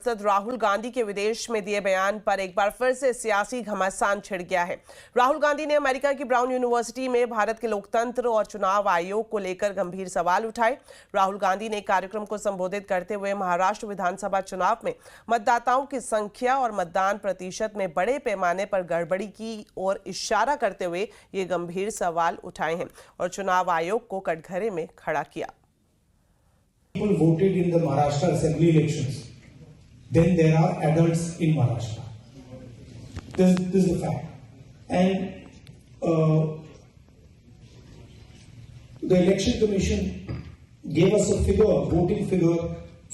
सांसद राहुल गांधी के विदेश में दिए बयान पर एक बार फिर से सियासी घमासान छिड़ गया है। राहुल गांधी ने अमेरिका की ब्राउन यूनिवर्सिटी में भारत के लोकतंत्र और चुनाव आयोग को लेकर गंभीर सवाल उठाए। राहुल गांधी ने कार्यक्रम को संबोधित करते हुए महाराष्ट्र विधानसभा चुनाव में मतदाताओं की संख्या और मतदान प्रतिशत में बड़े पैमाने पर गड़बड़ी की ओर इशारा करते हुए ये गंभीर सवाल उठाए हैं और चुनाव आयोग को कटघरे में खड़ा किया। People voted in the Maharashtra assembly elections. Then there are adults in Maharashtra. This is the fact. And the election commission gave us a figure, voting figure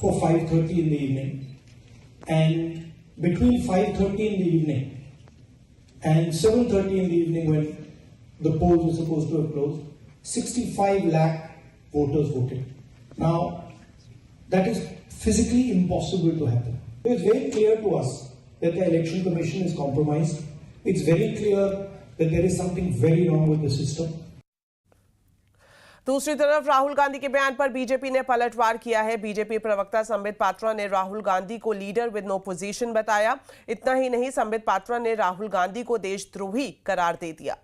for 5:30 in the evening. And between 5:30 in the evening and 7:30 in the evening, when the polls were supposed to have closed, 65 lakh voters voted. Now, that is physically impossible to happen. It's very clear to us that the election commission is compromised. It's very clear that there is something very wrong with the system. दूसरी तरफ राहुल गांधी के बयान पर BJP ने पलटवार किया है। BJP प्रवक्ता संबित पात्रा ने राहुल गांधी को लीडर विद नो पोजीशन बताया। इतना ही नहीं, संबित पात्रा ने राहुल गांधी को देशद्रोही करार दे दिया।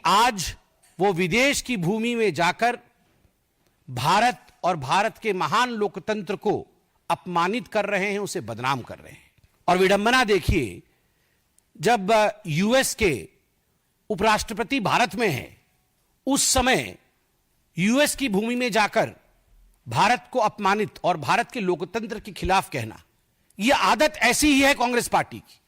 आज वो विदेश की भूमि में जाकर भारत और भारत के महान लोकतंत्र को अपमानित कर रहे हैं, उसे बदनाम कर रहे हैं। और विडंबना देखिए, जब यूएस के उपराष्ट्रपति भारत में हैं, उस समय यूएस की भूमि में जाकर भारत को अपमानित और भारत के लोकतंत्र के खिलाफ कहना, यह आदत ऐसी ही है कांग्रेस पार्टी की।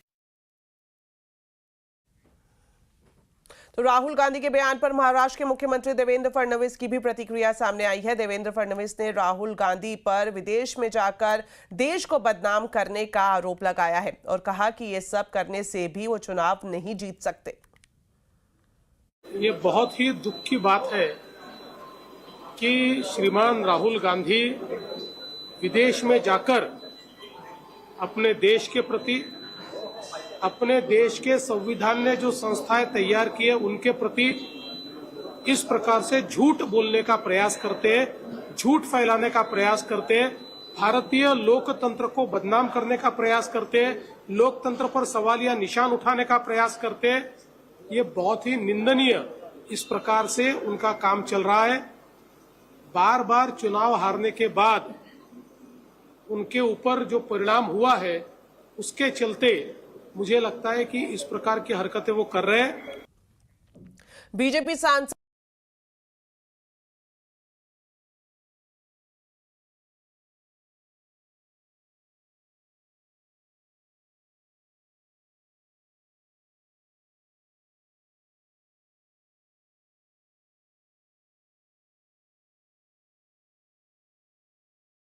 तो राहुल गांधी के बयान पर महाराष्ट्र के मुख्यमंत्री देवेंद्र फडणवीस की भी प्रतिक्रिया सामने आई है। देवेंद्र फडणवीस ने राहुल गांधी पर विदेश में जाकर देश को बदनाम करने का आरोप लगाया है और कहा कि ये सब करने से भी वो चुनाव नहीं जीत सकते। ये बहुत ही दुख की बात है कि श्रीमान राहुल गांधी विदेश में जाकर अपने देश के प्रति, अपने देश के संविधान ने जो संस्थाएं तैयार की है उनके प्रति इस प्रकार से झूठ बोलने का प्रयास करते हैं, झूठ फैलाने का प्रयास करते हैं, भारतीय लोकतंत्र को बदनाम करने का प्रयास करते हैं, लोकतंत्र पर सवाल या निशान उठाने का प्रयास करते हैं। ये बहुत ही निंदनीय इस प्रकार से उनका काम चल रहा है। बार बार चुनाव हारने के बाद उनके ऊपर जो परिणाम हुआ है उसके चलते मुझे लगता है कि इस प्रकार की हरकतें वो कर रहे हैं। बीजेपी सांसद